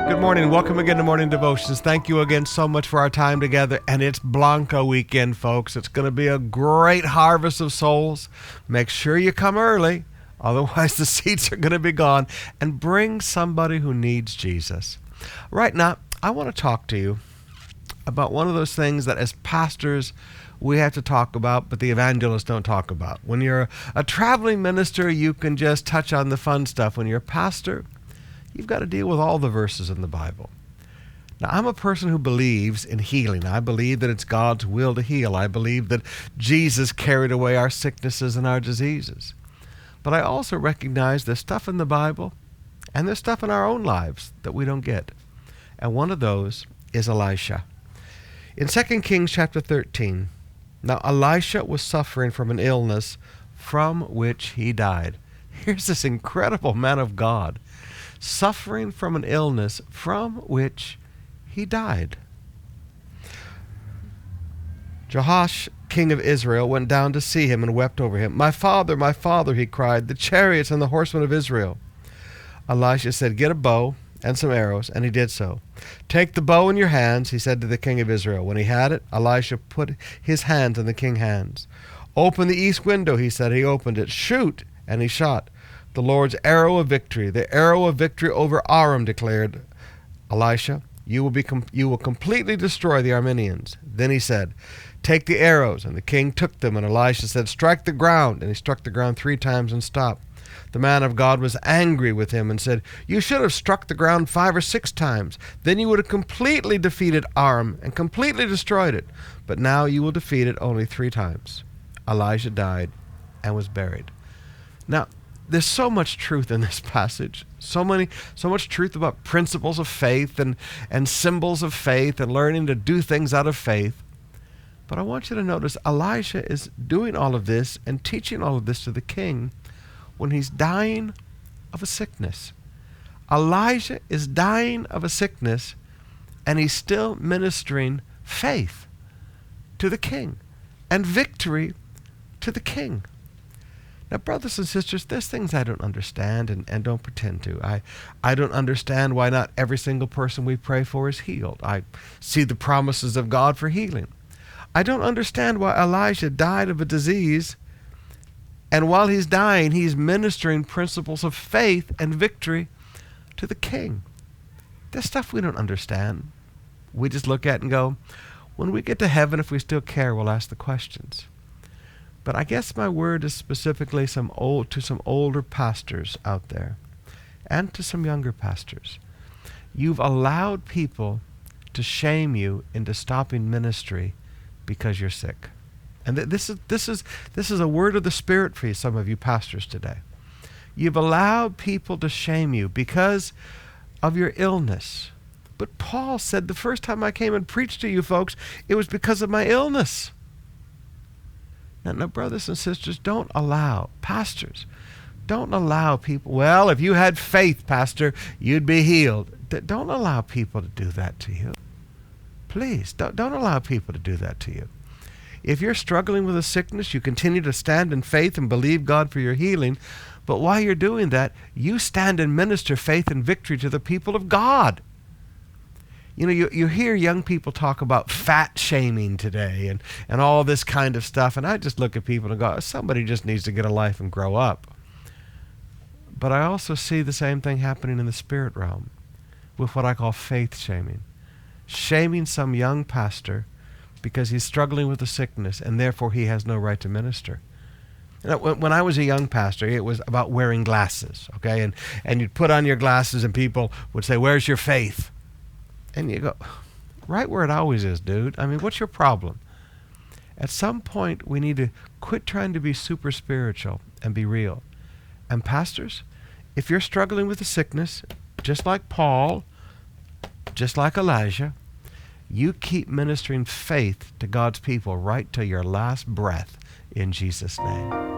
Good morning. Welcome again to Morning Devotions. Thank you again so much for our time together. And it's Blanca weekend, folks. It's going to be a great harvest of souls. Make sure you come early. Otherwise, the seats are going to be gone. And bring somebody who needs Jesus. Right now, I want to talk to you about one of those things that as pastors we have to talk about, but the evangelists don't talk about. When you're a traveling minister, you can just touch on the fun stuff. When you're a pastor, you've got to deal with all the verses in the Bible. Now, I'm a person who believes in healing. I believe that it's God's will to heal. I believe that Jesus carried away our sicknesses and our diseases. But I also recognize there's stuff in the Bible and there's stuff in our own lives that we don't get. And one of those is Elisha. In 2 Kings chapter 13, now Elisha was suffering from an illness from which he died. Here's this incredible man of God suffering from an illness from which he died. Jehoash, king of Israel, went down to see him and wept over him. my father, he cried, the chariots and the horsemen of Israel. Elisha said, get a bow and some arrows, and he did so. Take the bow in your hands, he said to the king of Israel. When he had it, Elisha put his hands in the king's hands. Open the east window, he said. He opened it. Shoot, and he shot. The Lord's arrow of victory, the arrow of victory over Aram, declared Elisha. You will completely destroy the Arameans. Then he said, take the arrows. And the king took them, and Elisha said, strike the ground. And he struck the ground 3 times and stopped. The man of God was angry with him and said, you should have struck the ground 5 or 6 times. Then you would have completely defeated Aram and completely destroyed it. But now you will defeat it only 3 times. Elijah died and was buried. Now, there's so much truth in this passage. So much truth about principles of faith and symbols of faith and learning to do things out of faith. But I want you to notice Elisha is doing all of this and teaching all of this to the king when he's dying of a sickness. Elijah is dying of a sickness, and he's still ministering faith to the king and victory to the king. Now, brothers and sisters, there's things I don't understand and don't pretend to. I don't understand why not every single person we pray for is healed. I see the promises of God for healing. I don't understand why Elijah died of a disease, and while he's dying, he's ministering principles of faith and victory to the king. There's stuff we don't understand. We just look at and go, when we get to heaven, if we still care, we'll ask the questions. But I guess my word is specifically to some older pastors out there and to some younger pastors. You've allowed people to shame you into stopping ministry because you're sick. And this is a word of the Spirit for you, some of you pastors today. You've allowed people to shame you because of your illness. But Paul said the first time I came and preached to you folks, it was because of my illness. Now, brothers and sisters, don't allow people, well, if you had faith, pastor, you'd be healed. Don't allow people to do that to you. Please, don't allow people to do that to you. If you're struggling with a sickness, you continue to stand in faith and believe God for your healing. But while you're doing that, you stand and minister faith and victory to the people of God. You know, you hear young people talk about fat shaming today and all this kind of stuff. And I just look at people and go, somebody just needs to get a life and grow up. But I also see the same thing happening in the spirit realm with what I call faith shaming. Shaming some young pastor because he's struggling with a sickness and therefore he has no right to minister. You know, when I was a young pastor, it was about wearing glasses, okay? And you'd put on your glasses and people would say, where's your faith? And you go, right where it always is, dude. I mean, what's your problem? At some point, we need to quit trying to be super spiritual and be real. And pastors, if you're struggling with a sickness, just like Paul, just like Elijah, you keep ministering faith to God's people right till your last breath in Jesus' name.